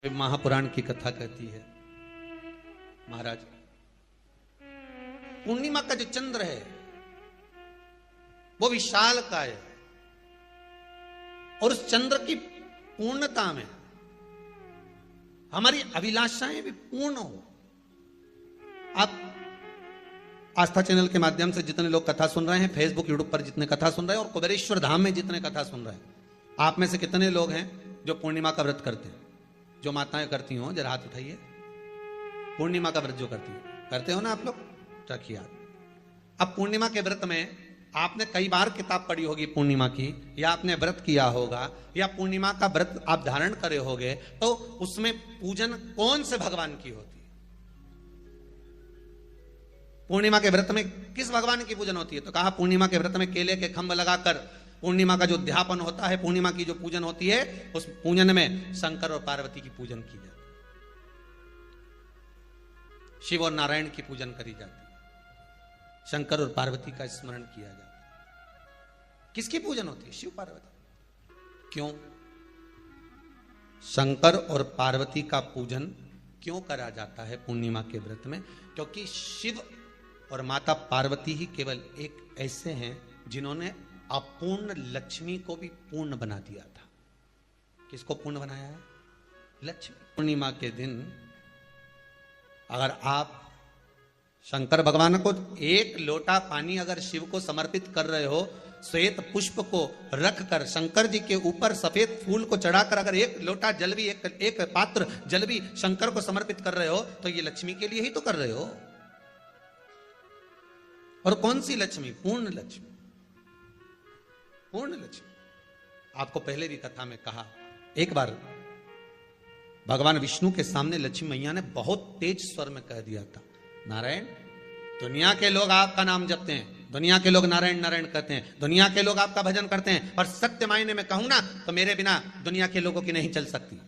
महापुराण की कथा कहती है, महाराज पूर्णिमा का जो चंद्र है वो विशाल काय है और उस चंद्र की पूर्णता में हमारी अभिलाषाएं भी पूर्ण हो। आप आस्था चैनल के माध्यम से जितने लोग कथा सुन रहे हैं, फेसबुक यूट्यूब पर जितने कथा सुन रहे हैं और कुबेरेश्वर धाम में जितने कथा सुन रहे हैं, आप में से कितने लोग हैं जो पूर्णिमा का व्रत करते हैं? जो माताएं करती हो जरा हाथ उठाइए। पूर्णिमा का व्रत जो करती हो, करते हो ना आप लोग? रखिए हाथ। अब पूर्णिमा के व्रत में आपने कई बार किताब पढ़ी होगी पूर्णिमा की, या आपने व्रत किया होगा, या पूर्णिमा का व्रत आप धारण करे होगे, तो उसमें पूजन कौन से भगवान की होती है? पूर्णिमा के व्रत में किस भगवान की पूजन होती है? तो कहा पूर्णिमा के व्रत में केले के खंभ लगाकर पूर्णिमा का जो अध्यापन होता है, पूर्णिमा की जो पूजन होती है, उस पूजन में शंकर और पार्वती की पूजन की जाती है, शिव और नारायण की पूजन करी जाती है, शंकर और पार्वती का स्मरण किया जाता है। किसकी पूजन होती है? शिव पार्वती। क्यों शंकर और पार्वती का पूजन क्यों करा जाता है पूर्णिमा के व्रत में? क्योंकि शिव और माता पार्वती ही केवल एक ऐसे हैं जिन्होंने अपूर्ण लक्ष्मी को भी पूर्ण बना दिया था। किसको पूर्ण बनाया है? लक्ष्मी। पूर्णिमा के दिन अगर आप शंकर भगवान को एक लोटा पानी अगर शिव को समर्पित कर रहे हो, श्वेत पुष्प को रखकर शंकर जी के ऊपर सफेद फूल को चढ़ाकर अगर एक लोटा जल भी, एक पात्र जल भी शंकर को समर्पित कर रहे हो, तो ये लक्ष्मी के लिए ही तो कर रहे हो। और कौन सी लक्ष्मी? पूर्ण लक्ष्मी। पूर्ण लक्ष्मी। आपको पहले भी कथा में कहा, एक बार भगवान विष्णु के सामने लक्ष्मी मैया ने बहुत तेज स्वर में कह दिया था, नारायण, दुनिया के लोग आपका नाम जपते हैं, दुनिया के लोग नारायण नारायण कहते हैं, दुनिया के लोग आपका भजन करते हैं, और सत्य मायने में कहूं ना तो मेरे बिना दुनिया के लोगों की नहीं चल सकती,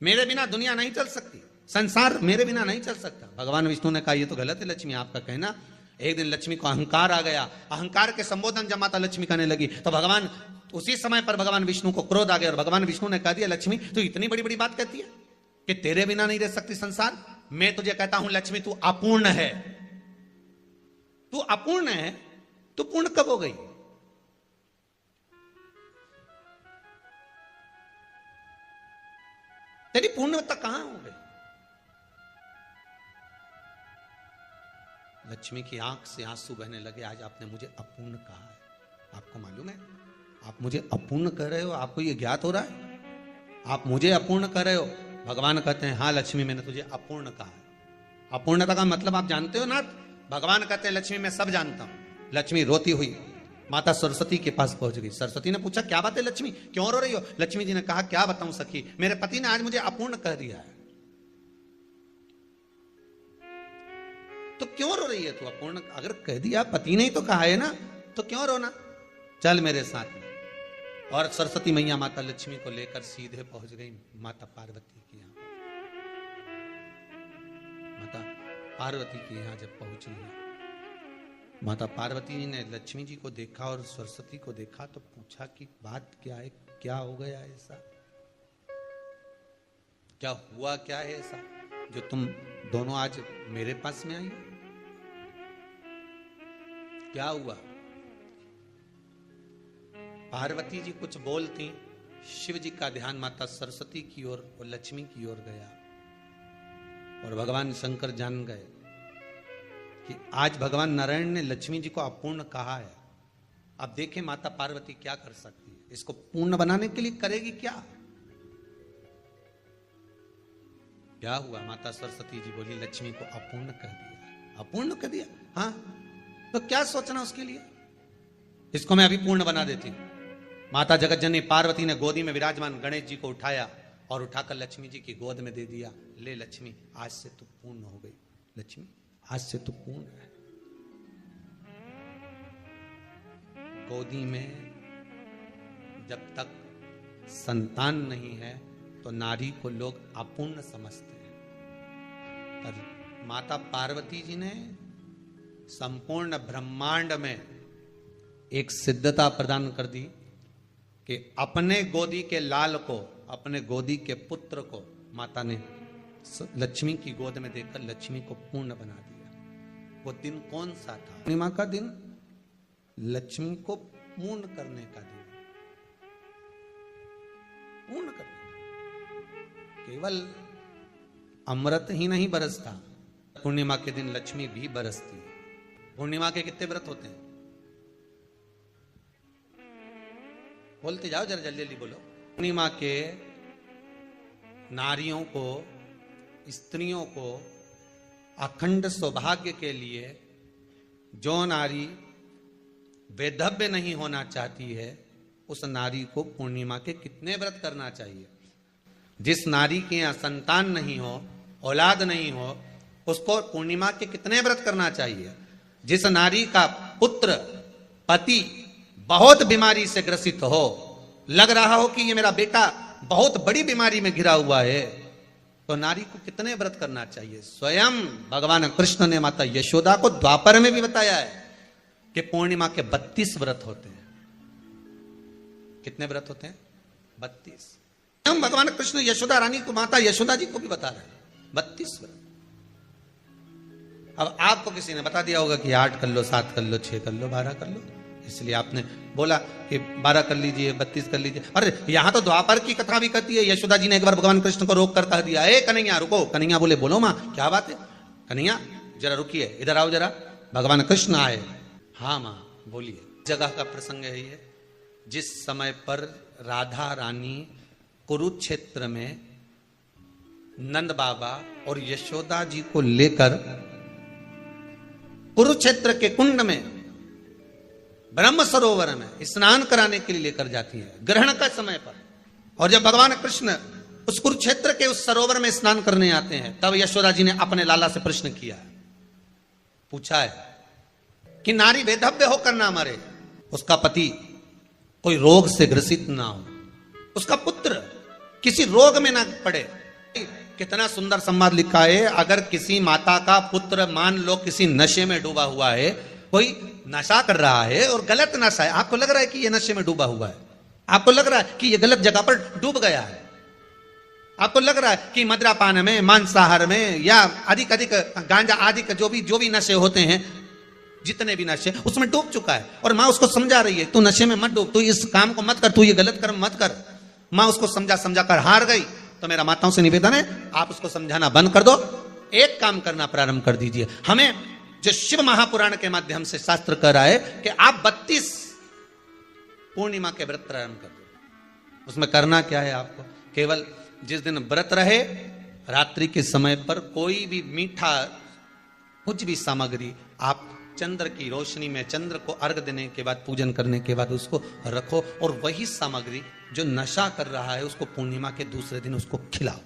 मेरे बिना दुनिया नहीं चल सकती, संसार मेरे बिना नहीं चल सकता। भगवान विष्णु ने कहा, यह तो गलत है लक्ष्मी आपका कहना। एक दिन लक्ष्मी को अहंकार आ गया, अहंकार के संबोधन जब माता लक्ष्मी करने लगी तो भगवान उसी समय पर भगवान विष्णु को क्रोध आ गया और भगवान विष्णु ने कह दिया, लक्ष्मी तू इतनी बड़ी बड़ी बात कहती है कि तेरे बिना नहीं रह सकती संसार? मैं तुझे कहता हूं लक्ष्मी, तू अपूर्ण है। तू अपूर्ण है, तू पूर्ण कब हो गई? तेरी पूर्णता कहां हो गई? लक्ष्मी की आंख से आंसू बहने लगे। आज आपने मुझे अपूर्ण कहा है, आपको मालूम है आप मुझे अपूर्ण कह रहे हो? आपको ये ज्ञात हो रहा है आप मुझे अपूर्ण कह रहे हो? भगवान कहते हैं, हाँ लक्ष्मी मैंने तुझे अपूर्ण कहा है। अपूर्णता का मतलब आप जानते हो ना? भगवान कहते हैं, लक्ष्मी मैं सब जानता हूं। लक्ष्मी रोती हुई माता सरस्वती के पास पहुंच गई। सरस्वती ने पूछा, क्या बात है लक्ष्मी, क्यों रो रही हो? लक्ष्मी जी ने कहा, क्या बताऊं सखी, मेरे पति ने आज मुझे अपूर्ण कह दिया है। तो क्यों रो रही है तू? अपूर्ण अगर कह दिया, पति ने ही तो कहा है ना, तो क्यों रोना? चल मेरे साथ में। और सरस्वती मैया माता लक्ष्मी को लेकर सीधे पहुंच गई माता पार्वती के यहाँ। माता पार्वती के यहाँ जब पहुंची है, माता पार्वती जी ने लक्ष्मी जी को देखा और सरस्वती को देखा तो पूछा कि बात क्या है, क्या हो गया ऐसा, क्या हुआ, क्या है ऐसा जो तुम दोनों आज मेरे पास में आई? क्या हुआ? पार्वती जी कुछ बोलती, शिव जी का ध्यान माता सरस्वती की ओर और लक्ष्मी की ओर गया और भगवान शंकर जान गए कि आज भगवान नारायण ने लक्ष्मी जी को अपूर्ण कहा है। अब देखें माता पार्वती क्या कर सकती है, इसको पूर्ण बनाने के लिए करेगी क्या? क्या हुआ? माता सरस्वती जी बोली, लक्ष्मी को अपूर्ण कह दिया। अपूर्ण कह दिया? हाँ, तो क्या सोचना उसके लिए, इसको मैं अभी पूर्ण बना देती हूं। माता जगतजननी पार्वती ने गोदी में विराजमान गणेश जी को उठाया और उठाकर लक्ष्मी जी की गोद में दे दिया। ले लक्ष्मी, आज से तू पूर्ण हो गई। लक्ष्मी आज से तू पूर्ण है। गोदी में जब तक संतान नहीं है तो नारी को लोग अपूर्ण समझते हैं, पर माता पार्वती जी ने संपूर्ण ब्रह्मांड में एक सिद्धता प्रदान कर दी कि अपने गोदी के लाल को, अपने गोदी के पुत्र को माता ने लक्ष्मी की गोद में देकर लक्ष्मी को पूर्ण बना दिया। वो दिन कौन सा था? पूर्णिमा का दिन, लक्ष्मी को पूर्ण करने का दिन, पूर्ण करने का। केवल अमृत ही नहीं बरसता, पूर्णिमा के दिन लक्ष्मी भी बरसती है। पूर्णिमा के कितने व्रत होते हैं? बोलते जाओ, जरा जल्दी जल्दी बोलो। पूर्णिमा के नारियों को, स्त्रियों को अखंड सौभाग्य के लिए, जो नारी वैधव्य नहीं होना चाहती है, उस नारी को पूर्णिमा के कितने व्रत करना चाहिए? जिस नारी के यहाँ संतान नहीं हो, औलाद नहीं हो, उसको पूर्णिमा के कितने व्रत करना चाहिए? जिस नारी का पुत्र, पति बहुत बीमारी से ग्रसित हो, लग रहा हो कि ये मेरा बेटा बहुत बड़ी बीमारी में घिरा हुआ है, तो नारी को कितने व्रत करना चाहिए? स्वयं भगवान कृष्ण ने माता यशोदा को द्वापर में भी बताया है कि पूर्णिमा के 32 व्रत होते हैं। कितने व्रत होते हैं? 32। हम भगवान कृष्ण यशोदा रानी को, माता यशोदा जी को भी बता रहे हैं 32 व्रत। अब आपको किसी ने बता दिया होगा कि 8 कर लो, 7 कर लो, 6 कर लो, 12 कर लो, इसलिए आपने बोला कि 12 कर लीजिए, 32 कर लीजिए। अरे यहां तो द्वापर की कथा भी कहती है। यशोदा जी ने एक बार भगवान कृष्ण को रोक कर कह दिया, ए कन्हैया रुको। कन्हैया बोले, बोलो मां क्या बात है? कन्हैया जरा रुकिए, इधर आओ जरा। भगवान कृष्ण आए। हाँ मां बोलिए। जगह का प्रसंग है ये, जिस समय पर राधा रानी कुरुक्षेत्र में नंद बाबा और यशोदा जी को लेकर कुरुक्षेत्र के कुंड में, ब्रह्म सरोवर में स्नान कराने के लिए लेकर जाती है, ग्रहण का समय पर। और जब भगवान कृष्ण उस कुरुक्षेत्र के उस सरोवर में स्नान करने आते हैं, तब यशोदा जी ने अपने लाला से प्रश्न किया, पूछा है कि नारी वैधव्य होकर ना मरे, उसका पति कोई रोग से ग्रसित ना हो, उसका पुत्र किसी रोग में ना पड़े। कितना सुंदर संवाद लिखा है। अगर किसी माता का पुत्र मान लो किसी नशे में डूबा हुआ है, कोई नशा कर रहा है और गलत नशा है, आपको लग रहा है कि ये नशे में डूबा हुआ है, आपको लग रहा है कि ये गलत जगह पर डूब गया है, आपको लग रहा है कि मदिरापान में, मांसाहार में या अधिक गांजा आदि का जो भी नशे होते हैं, जितने भी नशे, उसमें डूब चुका है। और माँ उसको समझा रही है, तू नशे में मत डूब, तू इस काम को मत कर, तू ये गलत कर्म मत कर। माँ उसको समझा कर हार गई। तो मेरा माताओं से निवेदन है, आप उसको समझाना बंद कर दो, एक काम करना प्रारंभ कर दीजिए। हमें जो शिव महापुराण के माध्यम से शास्त्र कह रहा है कि आप 32 पूर्णिमा के व्रत प्रारंभ कर दो। उसमें करना क्या है आपको? केवल जिस दिन व्रत रहे, रात्रि के समय पर कोई भी मीठा, कुछ भी सामग्री आप चंद्र की रोशनी में, चंद्र को अर्घ देने के बाद, पूजन करने के बाद उसको रखो, और वही सामग्री जो नशा कर रहा है उसको पूर्णिमा के दूसरे दिन उसको खिलाओ।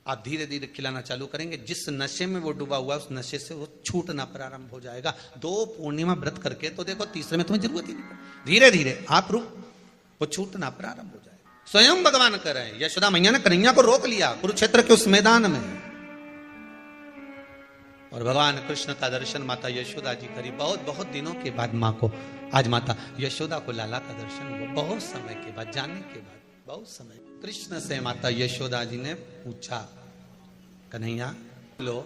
आप धीरे धीरे खिलाना चालू करेंगे, जिस नशे में वो डूबा हुआ है उस नशे से वो छूटना प्रारंभ हो जाएगा। 2 पूर्णिमा व्रत करके तो देखो, तीसरे में तुम्हें जरूरत ही नहीं, धीरे धीरे आप वो छूटना प्रारंभ हो जाएगा। स्वयं भगवान कर रहे हैं। यशोदा मैया ने कन्हैया को रोक लिया कुरुक्षेत्र के उस मैदान में, और भगवान कृष्ण का दर्शन माता यशोदा जी करी। बहुत दिनों के बाद माँ को, आज माता यशोदा को लाला का दर्शन हुआ, बहुत समय के बाद, जाने के बाद बहुत समय। कृष्ण से माता यशोदा जी ने पूछा, कन्हैया लो,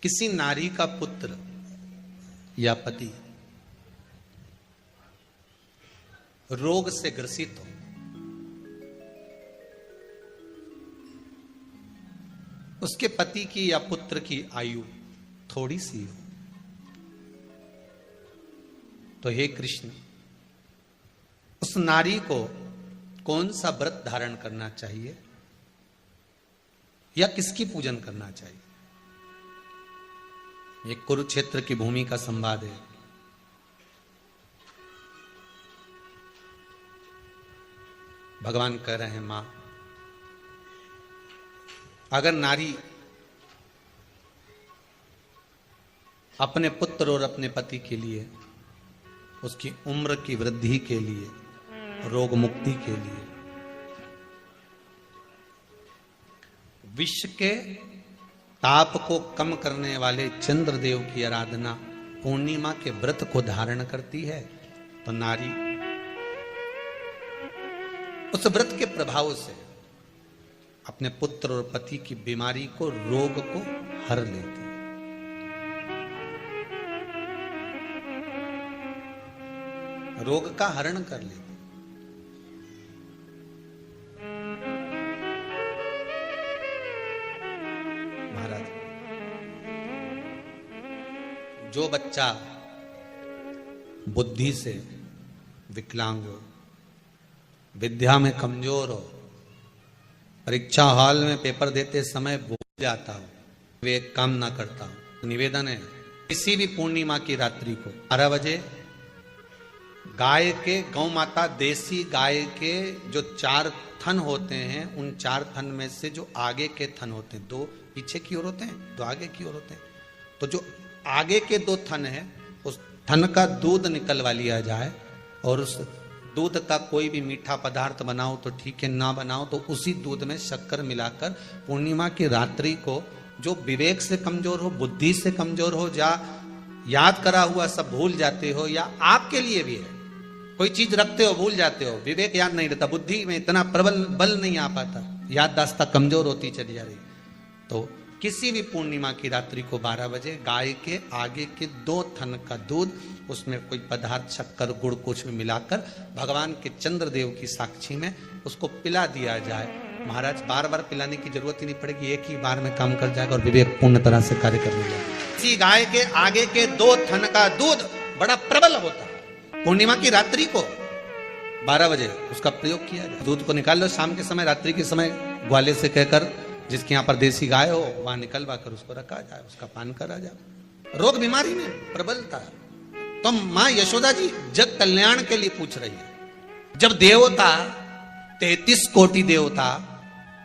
किसी नारी का पुत्र या पति रोग से ग्रसित हो, उसके पति की या पुत्र की आयु थोड़ी सी हो, तो हे कृष्ण, उस नारी को कौन सा व्रत धारण करना चाहिए या किसकी पूजन करना चाहिए? ये कुरुक्षेत्र की भूमि का संवाद है। भगवान कह रहे हैं, मां, अगर नारी अपने पुत्र और अपने पति के लिए, उसकी उम्र की वृद्धि के लिए, रोग मुक्ति के लिए, विश्व के ताप को कम करने वाले चंद्रदेव की आराधना, पूर्णिमा के व्रत को धारण करती है, तो नारी उस व्रत के प्रभाव से अपने पुत्र और पति की बीमारी को, रोग को हर लेती है। रोग का हरण कर लेती। महाराज, जो बच्चा बुद्धि से विकलांग हो, विद्या में कमजोर हो, परीक्षा हॉल में पेपर देते समय भूल जाता हो, वे एक काम ना करता हो, तो निवेदन है किसी भी पूर्णिमा की रात्रि को 12 बजे गाय के, गौ माता देसी गाय के जो 4 थन होते हैं, उन 4 थन में से जो आगे के थन होते हैं, 2 पीछे की ओर होते हैं, 2 आगे की ओर होते हैं, तो जो आगे के 2 थन है, उस थन का दूध निकलवा लिया जाए और उस दूध का कोई भी मीठा पदार्थ बनाओ तो ठीक है, ना बनाओ तो उसी दूध में शक्कर मिलाकर पूर्णिमा की रात्रि को, जो विवेक से कमजोर हो, बुद्धि से कमजोर हो, या याद करा हुआ सब भूल जाते हो, या आपके लिए भी है कोई चीज रखते हो भूल जाते हो, विवेक याद नहीं रहता, बुद्धि में इतना प्रबल बल नहीं आ पाता, याददाश्त कमजोर होती चली जा रही, तो किसी भी पूर्णिमा की रात्रि को 12 बजे गाय के आगे के 2 थन का दूध, उसमें कोई पदार्थ, शक्कर, गुड़ कुछ भी मिलाकर भगवान के चंद्रदेव की साक्षी में उसको पिला दिया जाए। महाराज, बार बार पिलाने की जरूरत ही नहीं पड़ेगी, एक ही बार में काम कर जाएगा और विवेक पूर्ण तरह से कार्य करने लगेगा। इसी गाय के आगे के 2 थन का दूध बड़ा प्रबल होता है। पूर्णिमा की रात्रि को 12 बजे उसका प्रयोग किया जाए। दूध को निकाल लो शाम के समय, रात्रि के समय ग्वाले से कहकर, जिसके यहाँ पर देसी गाय हो वहां निकलवा कर उसको रखा जाए, उसका पान करा जाए। रोग बीमारी में प्रबलता, तो मां यशोदा जी जग कल्याण के लिए पूछ रही है। जब देवता 33 कोटि देवता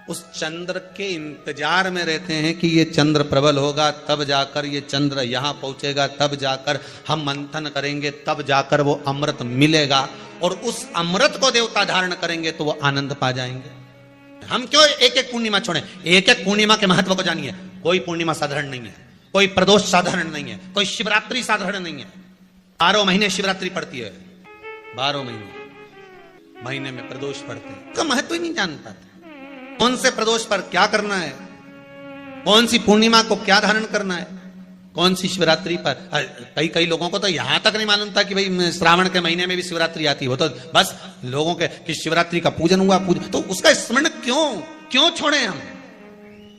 उस चंद्र के इंतजार में रहते हैं कि ये चंद्र प्रबल होगा, तब जाकर ये चंद्र यहां पहुंचेगा, तब जाकर हम मंथन करेंगे, तब जाकर वो अमृत मिलेगा, और उस अमृत को देवता धारण करेंगे तो वो आनंद पा जाएंगे। हम क्यों एक एक पूर्णिमा छोड़े? एक एक पूर्णिमा के महत्व को जानिए। कोई पूर्णिमा साधारण नहीं है, कोई प्रदोष साधारण नहीं है, कोई शिवरात्रि साधारण नहीं है। 12 महीने शिवरात्रि पड़ती है, 12 महीने में प्रदोष पड़ते हैं, उसका महत्व ही नहीं जान पाते। कौन से प्रदोष पर क्या करना है, कौन सी पूर्णिमा को क्या धारण करना है, कौन सी शिवरात्रि पर। कई लोगों को तो यहां तक नहीं मालूम था कि भाई श्रावण के महीने में भी शिवरात्रि आती हो, तो बस लोगों के कि शिवरात्रि का पूजन हुआ, तो उसका स्मरण क्यों छोड़े हम?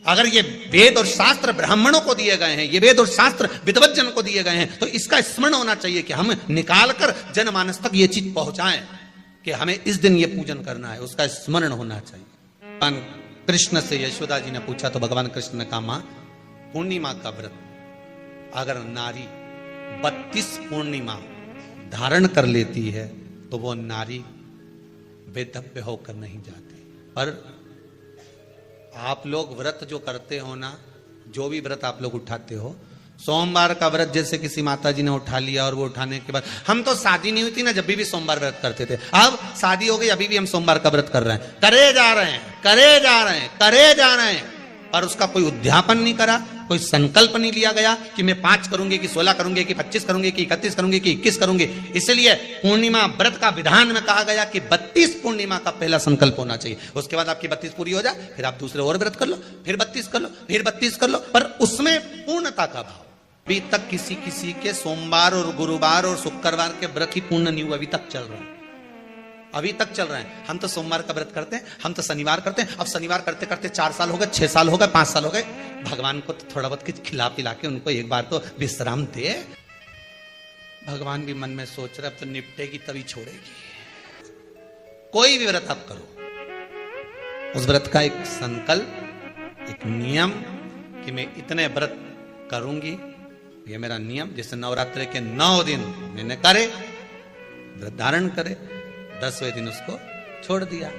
अगर ये वेद और शास्त्र ब्राह्मणों को दिए गए हैं, ये वेद और शास्त्र विद्वज्जन को दिए गए हैं, तो इसका स्मरण होना चाहिए कि हम निकाल कर जनमानस तक ये चीज पहुंचाएं कि हमें इस दिन ये पूजन करना है, उसका स्मरण होना चाहिए। भगवान कृष्ण से यशोदा जी ने पूछा तो भगवान कृष्ण ने कहा, मां, पूर्णिमा का व्रत अगर नारी 32 पूर्णिमा धारण कर लेती है तो वो नारी बेतव्य होकर नहीं जाती। पर आप लोग व्रत जो करते हो ना, जो भी व्रत आप लोग उठाते हो, सोमवार का व्रत जैसे किसी माता जी ने उठा लिया और वो उठाने के बाद, हम तो शादी नहीं हुई थी ना जब भी सोमवार व्रत करते थे, अब शादी हो गई अभी भी हम सोमवार का व्रत कर रहे हैं, करे जा रहे हैं, और उसका कोई उद्यापन नहीं करा, कोई संकल्प नहीं लिया गया कि मैं 5 करूंगी कि 16 करूंगी कि 25 करूंगी कि 31 करूंगी कि 21 करूंगी। इसलिए पूर्णिमा व्रत का विधान में कहा गया कि 32 पूर्णिमा का पहला संकल्प होना चाहिए, उसके बाद आपकी 32 पूरी हो जाए, फिर आप दूसरे और व्रत कर लो, फिर 32 कर लो, फिर 32 कर लो, पर उसमें पूर्णता का भाव। अभी तक किसी के सोमवार और गुरुवार और शुक्रवार के व्रत ही पूर्ण नहीं हुआ, अभी तक चल रहा है, अभी तक चल रहे हैं। हम तो सोमवार का व्रत करते हैं, हम तो शनिवार करते हैं, अब शनिवार करते करते 4 साल हो गए, 6 साल हो गए, 5 साल हो गए। भगवान को तो थोड़ा बहुत खिला पिला के उनको एक बार तो विश्राम दे। भगवान भी मन में सोच रहे अब तो निपटेगी तभी छोड़ेगी। कोई भी व्रत आप करो, उस व्रत का एक संकल्प, एक नियम कि मैं इतने व्रत करूंगी, ये मेरा नियम। जैसे नवरात्रि के 9 दिन मैंने करे, व्रत धारण करे, 10वें दिन उसको छोड़ दिया।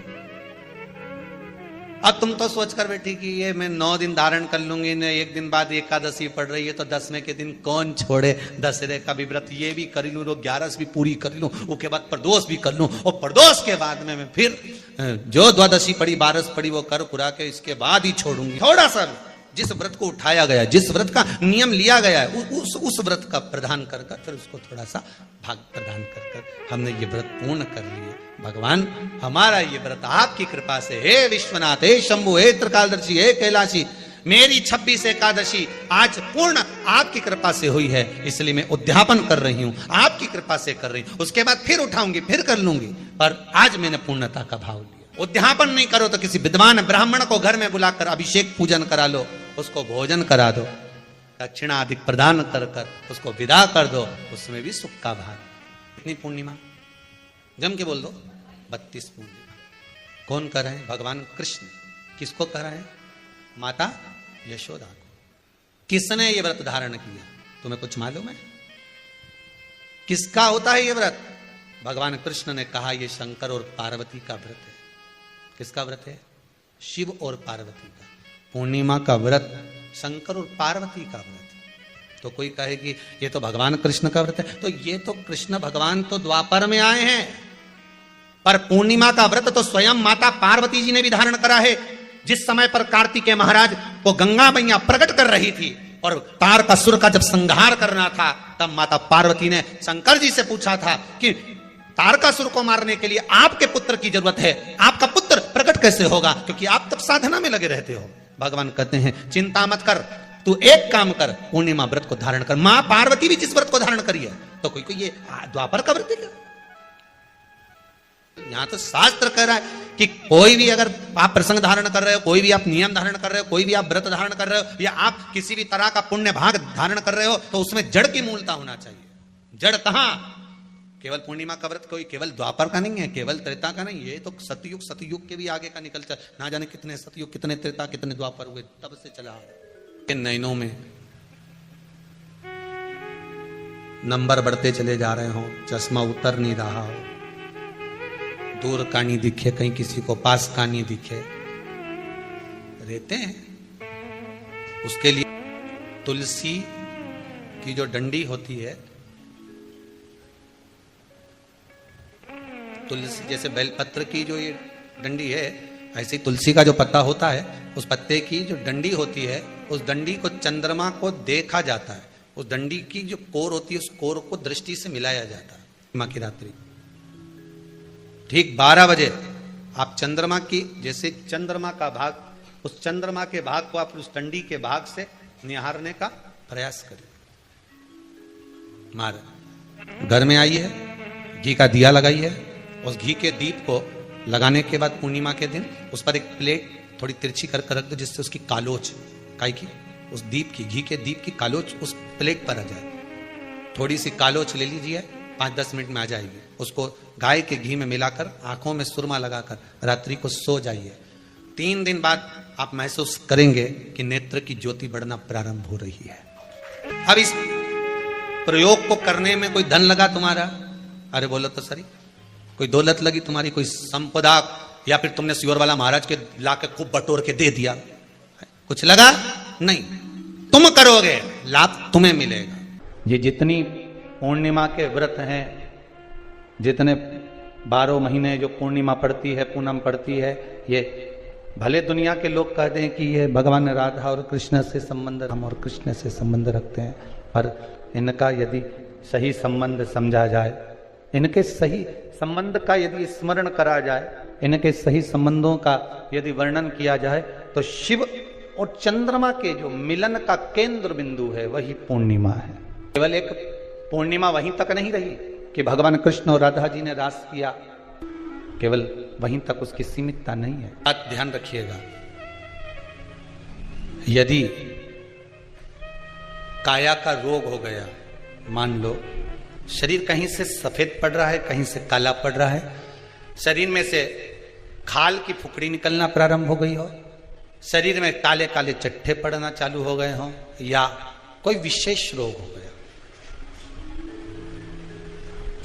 अब तुम तो सोच कर बैठी कि ये मैं 9 दिन धारण कर लूंगी, ने एक दिन बाद एकादशी पड़ रही है तो 10वें के दिन कौन छोड़े, दशहरे का भी व्रत ये भी कर लूं, 11 भी पूरी कर लूं, उसके बाद प्रदोष भी कर लूं, और प्रदोष के बाद में मैं फिर जो द्वादशी पड़ी, 12 पड़ी वो कर पुरा के इसके बाद ही छोड़ूंगी। थोड़ा सा जिस व्रत को उठाया गया, जिस व्रत का नियम लिया गया है, उस व्रत का प्रदान कर कर फिर उसको थोड़ा सा भाग प्रदान कर कर हमने ये व्रत पूर्ण कर लिए। भगवान हमारा ये व्रत आपकी कृपा से, हे विश्वनाथ, हे शंभु, हे त्रिकालदर्शी, हे कैलाशी, मेरी 26 एकादशी आज पूर्ण आपकी कृपा से हुई है, इसलिए मैं उद्यापन कर रही हूं, आपकी कृपा से कर रही हूं। उसके बाद फिर उठाऊंगी, फिर कर लूंगी, पर आज मैंने पूर्णता का भाव लिया। उद्यापन नहीं करो तो किसी विद्वान ब्राह्मण को घर में बुलाकर अभिषेक पूजन करा लो, उसको भोजन करा दो, दक्षिणा अधिक प्रदान कर कर उसको विदा कर दो, उसमें भी सुख का भाग। कितनी पूर्णिमा जम के बोल दो, 32 पूर्णिमा। कौन कर रहे हैं? भगवान कृष्ण। किसको कर रहे हैं? माता यशोदा को। किसने ये व्रत धारण किया? तुम्हें कुछ मालूम है किसका होता है ये व्रत? भगवान कृष्ण ने कहा ये शंकर और पार्वती का व्रत है। किसका व्रत है? शिव और पार्वती का। पूर्णिमा का व्रत शंकर और पार्वती का व्रत है। तो कोई कहे कि ये तो भगवान कृष्ण का व्रत है, तो ये तो कृष्ण भगवान तो द्वापर में आए हैं, पर पूर्णिमा का व्रत तो स्वयं माता पार्वती जी ने भी धारण करा है। जिस समय पर कार्तिकेय महाराज को गंगा मैया प्रकट कर रही थी और तारकासुर का जब संहार करना था, तब माता पार्वती ने शंकर जी से पूछा था कि तारकासुर को मारने के लिए आपके पुत्र की जरूरत है, आपका पुत्र प्रकट कैसे होगा, क्योंकि आप तब साधना में लगे रहते हो। भगवान कहते हैं चिंता मत कर, तू एक काम कर, पूर्णिमा व्रत को धारण कर। मां पार्वती भी जिस व्रत को धारण करी है, तो कोई ये द्वापर का व्रत है? यहां तो शास्त्र कह रहा है कि कोई भी अगर आप प्रसंग धारण कर रहे हो, कोई भी आप नियम धारण कर रहे हो, कोई भी आप व्रत धारण कर रहे हो, या आप किसी भी तरह का पुण्य भाग धारण कर रहे हो, तो उसमें जड़ की मूलता होना चाहिए। जड़ कहां? केवल पूर्णिमा का व्रत कोई केवल द्वापर का नहीं है, केवल त्रेता का नहीं, ये तो सतयुग के भी आगे का निकल चल, ना जाने कितने सतयुग, कितने त्रेता, कितने द्वापर हुए, तब से चला। नैनों में नंबर बढ़ते चले जा रहे हो, चश्मा उतर नहीं रहा हो, दूर का नहीं दिखे, कहीं किसी को पास का नहीं दिखे, रहते हैं। उसके लिए तुलसी की जो डंडी होती है, तुलसी जैसे बेलपत्र की जो ये डंडी है, ऐसे ही तुलसी का जो पत्ता होता है, उस पत्ते की जो डंडी होती है, उस डंडी को चंद्रमा को देखा जाता है। उस डंडी की जो कोर होती है, उस कोर को दृष्टि से मिलाया जाता है। माँ की रात्रि ठीक 12 बजे आप चंद्रमा की, जैसे चंद्रमा का भाग, उस चंद्रमा के भाग को आप उस डंडी के भाग से निहारने का प्रयास करें। मार घर में आई है, घी का दिया लगाई है, उस घी के दीप को लगाने के बाद पूर्णिमा के दिन उस पर एक प्लेट थोड़ी तिरछी कर रख दो, जिससे उसकी कालोच काई की, उस दीप की, घी के दीप की कालोच उस प्लेट पर आ जाए। थोड़ी सी कालोच ले लीजिए, 5-10 मिनट में आ जाएगी। उसको गाय के घी में मिलाकर आंखों में सुरमा लगाकर रात्रि को सो जाइए। 3 दिन बाद आप महसूस करेंगे कि नेत्र की ज्योति बढ़ना प्रारंभ हो रही है। अब इस प्रयोग को करने में कोई धन लगा तुम्हारा? अरे बोलो तो सही, कोई दौलत लगी तुम्हारी, कोई संपदा, या फिर तुमने सियोर वाला महाराज के लाके खूब बटोर के दे दिया, कुछ लगा? नहीं। तुम करोगे, लाभ तुम्हें मिलेगा। ये जितनी पूर्णिमा के व्रत हैं, जितने 12 महीने जो पूर्णिमा पड़ती है, पूनम पड़ती है, ये भले दुनिया के लोग कहते हैं कि ये भगवान राधा और कृष्ण से संबंध, हम और कृष्ण से संबंध रखते हैं, पर इनका यदि सही संबंध समझा जाए, इनके सही संबंध का यदि स्मरण करा जाए, इनके सही संबंधों का यदि वर्णन किया जाए, तो शिव और चंद्रमा के जो मिलन का केंद्र बिंदु है वही पूर्णिमा है। केवल एक पूर्णिमा वहीं तक नहीं रही कि भगवान कृष्ण और राधा जी ने रास किया, केवल वहीं तक उसकी सीमितता नहीं है। बात ध्यान रखिएगा, यदि काया का रोग हो गया, मान लो शरीर कहीं से सफेद पड़ रहा है, कहीं से काला पड़ रहा है, शरीर में से खाल की फुकड़ी निकलना प्रारंभ हो गई हो, शरीर में काले काले चट्टे पड़ना चालू हो गए हो, या कोई विशेष रोग हो गया,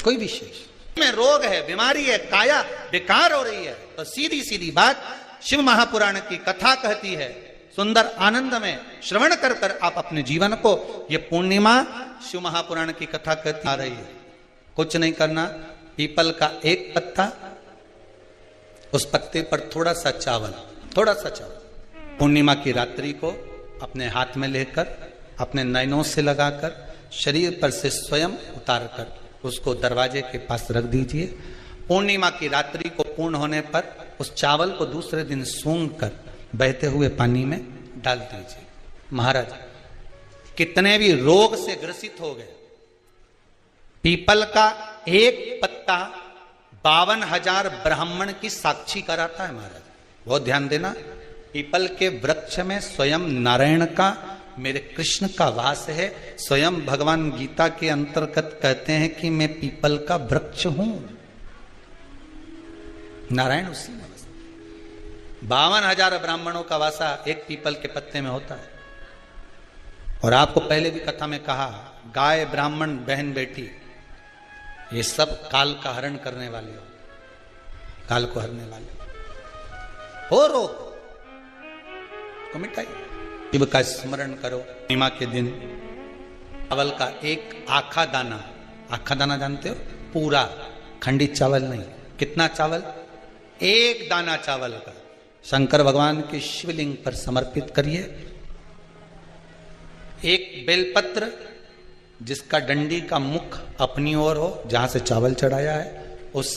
कोई विशेष में रोग है, बीमारी है, काया बेकार हो रही है, तो सीधी सीधी बात शिव महापुराण की कथा कहती है, सुंदर आनंद में श्रवण कर कर आप अपने जीवन को, ये पूर्णिमा शिव महापुराण की कथा कहती आ रही है। कुछ नहीं करना, पीपल का एक पत्ता, उस पत्ते पर थोड़ा सा चावल, पूर्णिमा की रात्रि को अपने हाथ में लेकर अपने नयनों से लगाकर शरीर पर से स्वयं उतार कर उसको दरवाजे के पास रख दीजिए। पूर्णिमा की रात्रि को पूर्ण होने पर उस चावल को दूसरे दिन सूंघ कर बहते हुए पानी में डाल दीजिए। महाराज कितने भी रोग से ग्रसित हो गए, पीपल का एक पत्ता 52,000 ब्राह्मण की साक्षी कराता है। महाराज बहुत ध्यान देना, पीपल के वृक्ष में स्वयं नारायण का, मेरे कृष्ण का वास है। स्वयं भगवान गीता के अंतर्गत कहते हैं कि मैं पीपल का वृक्ष हूं, नारायण उसी में बसते। 52,000 ब्राह्मणों का वासा एक पीपल के पत्ते में होता है। और आपको पहले भी कथा में कहा, गाय ब्राह्मण बहन बेटी ये सब काल का हरण करने वाले हो, काल को हरने वाले हो। रोग को मिटाइए, शिव का स्मरण करो। पूर्णिमा के दिन चावल का एक आखा दाना जानते हो, पूरा खंडित चावल नहीं। कितना चावल? एक दाना चावल का शंकर भगवान के शिवलिंग पर समर्पित करिए। एक बेलपत्र जिसका डंडी का मुख अपनी ओर हो, जहां से चावल चढ़ाया है, उस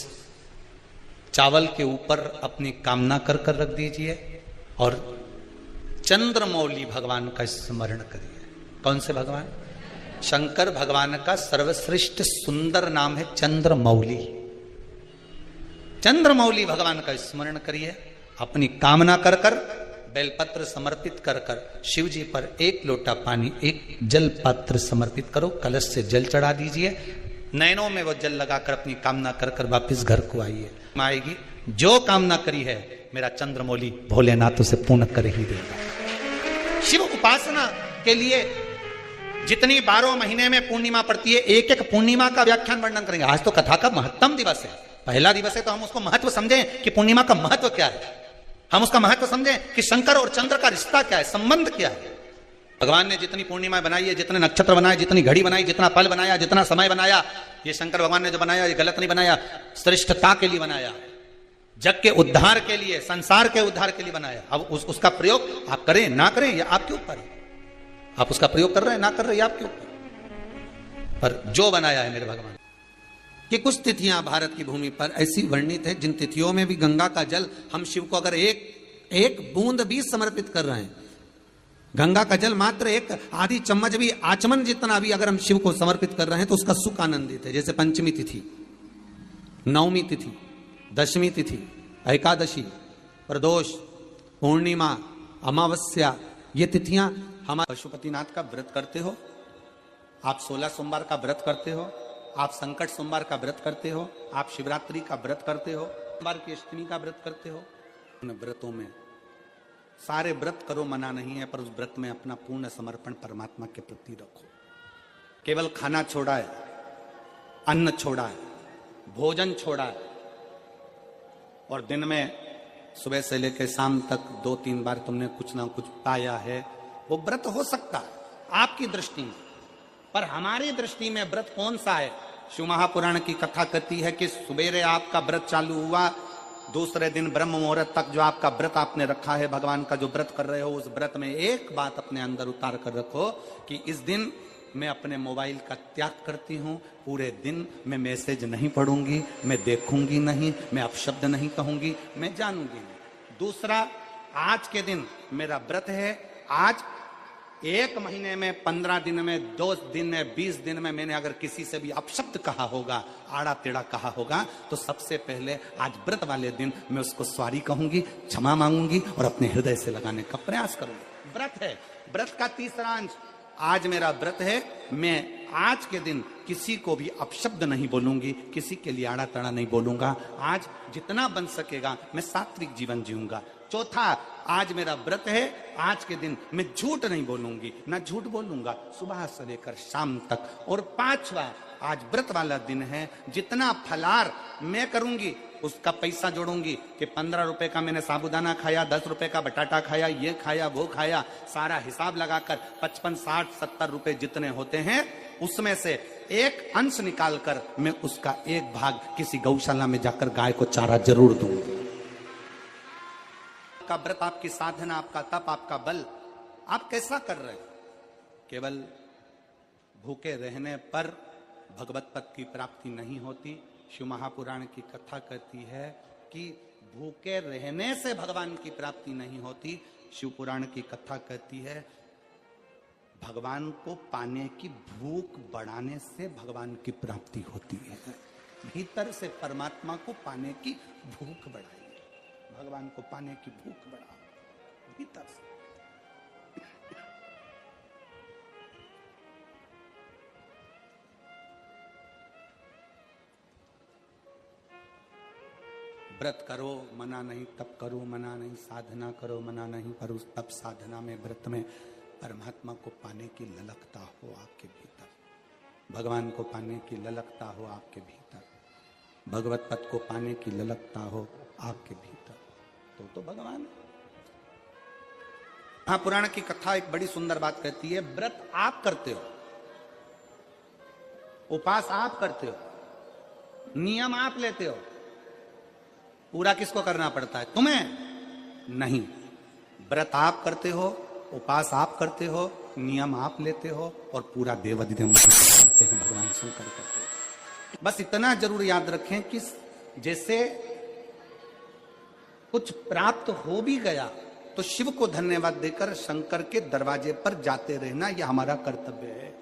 चावल के ऊपर अपनी कामना कर कर रख दीजिए और चंद्रमौली भगवान का स्मरण करिए। कौन से भगवान? शंकर भगवान का सर्वश्रेष्ठ सुंदर नाम है चंद्रमौली। चंद्रमौली भगवान का स्मरण करिए, अपनी कामना कर कर बेलपत्र समर्पित कर कर शिव जी पर एक लोटा पानी, एक जल पात्र समर्पित करो, कलश से जल चढ़ा दीजिए। नयनों में वो जल लगाकर अपनी कामना कर कर वापिस घर को आइए। आएगी जो कामना करी है मेरा चंद्रमौली भोलेनाथ उसे पूर्ण कर ही देगा। शिव उपासना के लिए जितनी 12 महीने में पूर्णिमा पड़ती है, एक एक पूर्णिमा का व्याख्यान वर्णन करेंगे। आज तो कथा का महत्तम दिवस है, पहला दिवस है, तो हम उसको महत्व समझें कि पूर्णिमा का महत्व क्या है। हम उसका महत्व समझें कि शंकर और चंद्र का रिश्ता क्या है, संबंध क्या है। भगवान ने जितनी पूर्णिमा बनाई है, जितने नक्षत्र बनाए, जितनी घड़ी बनाई, जितना पल बनाया, जितना समय बनाया, ये शंकर भगवान ने जो बनाया ये गलत नहीं बनाया, श्रेष्ठता के लिए बनाया, जग के उद्धार के लिए, संसार के उद्धार के लिए बनाया। अब उसका प्रयोग आप करें ना करें ये आपके ऊपर है। आप उसका प्रयोग कर रहे हैं ना कर रहे हैं आपके ऊपर, पर जो बनाया है मेरे भगवान। कि कुछ तिथियां भारत की भूमि पर ऐसी वर्णित है जिन तिथियों में भी गंगा का जल हम शिव को अगर एक बूंद भी समर्पित कर रहे हैं, गंगा का जल मात्र एक आधी चम्मच भी, आचमन जितना भी अगर हम शिव को समर्पित कर रहे हैं तो उसका सुख आनंदित है। जैसे पंचमी तिथि, नवमी तिथि, दशमी तिथि, एकादशी, प्रदोष, पूर्णिमा, अमावस्या, ये तिथियां हमारे पशुपतिनाथ का व्रत करते हो, आप 16 सोमवार का व्रत करते हो, आप संकट सोमवार का व्रत करते हो, आप शिवरात्रि का व्रत करते हो, सोमवार की अष्टमी का व्रत करते हो। उन व्रतों में सारे व्रत करो, मना नहीं है, पर उस व्रत में अपना पूर्ण समर्पण परमात्मा के प्रति रखो। केवल खाना छोड़ा है, अन्न छोड़ा है, भोजन छोड़ा है, और दिन में सुबह से लेकर शाम तक 2-3 बार तुमने कुछ ना कुछ पाया है, वो व्रत हो सकता है आपकी दृष्टि में, पर हमारी दृष्टि में व्रत कौन सा है? शिव महापुराण की कथा कहती है कि सुबेरे आपका व्रत चालू हुआ, दूसरे दिन ब्रह्म मुहूर्त तक जो आपका व्रत आपने रखा है, भगवान का जो व्रत कर रहे हो, उस व्रत में एक बात अपने अंदर उतार कर रखो कि इस दिन मैं अपने मोबाइल का त्याग करती हूँ, पूरे दिन मैं मैसेज नहीं पढ़ूंगी, मैं देखूंगी नहीं, मैं अपशब्द नहीं कहूंगी, मैं जानूंगी नहीं। दूसरा, आज के दिन मेरा व्रत है, आज 1 महीने में, 15 दिन में, 2 दिन में, 20 दिन में मैंने अगर किसी से भी अपशब्द कहा होगा, आड़ा टेढ़ा कहा होगा, तो सबसे पहले आज व्रत वाले दिन मैं उसको सॉरी कहूंगी, क्षमा मांगूंगी और अपने हृदय से लगाने का प्रयास करूंगी। व्रत है। व्रत का तीसरा अंश, आज मेरा व्रत है, मैं आज के दिन किसी को भी अपशब्द नहीं बोलूंगी, किसी के लिए आड़ा टेढ़ा नहीं बोलूंगा, आज जितना बन सकेगा मैं सात्विक जीवन जीऊंगा। चौथा, आज मेरा व्रत है, आज के दिन मैं झूठ नहीं बोलूंगी, ना झूठ बोलूंगा सुबह से लेकर शाम तक। और 5वां, आज व्रत वाला दिन है, जितना फलार मैं करूंगी उसका पैसा जोड़ूंगी कि 15 रुपए का मैंने साबुदाना खाया, 10 रुपए का बटाटा खाया, ये खाया वो खाया, सारा हिसाब लगाकर 55, 60, 70 रुपए जितने होते हैं उसमें से एक अंश निकालकर मैं उसका एक भाग किसी गौशाला में जाकर गाय को चारा जरूर दूंगी। आपका व्रत, आपकी साधना, आपका तप, आपका बल आप कैसा कर रहे हैं? केवल भूखे रहने पर भगवत पद की प्राप्ति नहीं होती। शिव महापुराण की कथा कहती है कि भूखे रहने से भगवान की प्राप्ति नहीं होती। शिव पुराण की कथा कहती है भगवान को पाने की भूख बढ़ाने से भगवान की प्राप्ति होती है। भीतर से परमात्मा को पाने की भूख बढ़ाइए, भगवान को पाने की भूख बढ़ाओ भीतर से। व्रत करो मना नहीं, तप करो मना नहीं, साधना करो मना नहीं, पर उस तप साधना में व्रत में परमात्मा को पाने की ललकता हो आपके भीतर, भगवान को पाने की ललकता हो आपके भीतर, भगवत पद को पाने की ललकता हो आपके भीतर, तो भगवान है। महापुराण की कथा एक बड़ी सुंदर बात कहती है, व्रत आप करते हो, उपास आप करते हो, नियम आप लेते हो, पूरा किसको करना पड़ता है? तुम्हें नहीं। व्रत आप करते हो, उपास आप करते हो, नियम आप लेते हो और पूरा देवाधिदेव करते हैं, भगवान शंकर करते हैं। बस इतना जरूर याद रखें कि जैसे कुछ प्राप्त हो भी गया तो शिव को धन्यवाद देकर शंकर के दरवाजे पर जाते रहना, यह हमारा कर्तव्य है।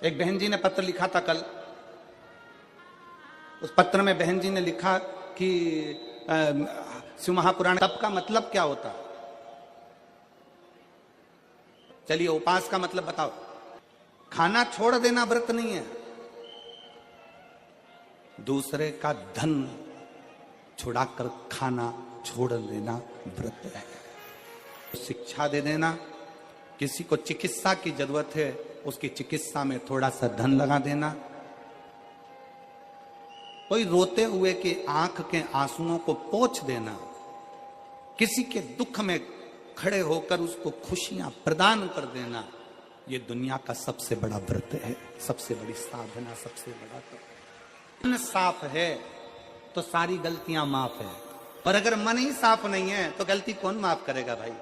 एक बहन जी ने पत्र लिखा था कल। उस पत्र में बहन जी ने लिखा कि शिव महापुराण तप का मतलब क्या होता? चलिए उपास का मतलब बताओ। खाना छोड़ देना व्रत नहीं है, दूसरे का धन छुड़ाकर खाना छोड़ देना व्रत है। शिक्षा दे देना, किसी को चिकित्सा की जरूरत है उसकी चिकित्सा में थोड़ा सा धन लगा देना, कोई रोते हुए की आंख के आंसुओं को पोंछ देना, किसी के दुख में खड़े होकर उसको खुशियां प्रदान कर देना, ये दुनिया का सबसे बड़ा व्रत है, सबसे बड़ी साधना, सबसे बड़ा तो। मन साफ है तो सारी गलतियां माफ है, पर अगर मन ही साफ नहीं है तो गलती कौन माफ करेगा भाई?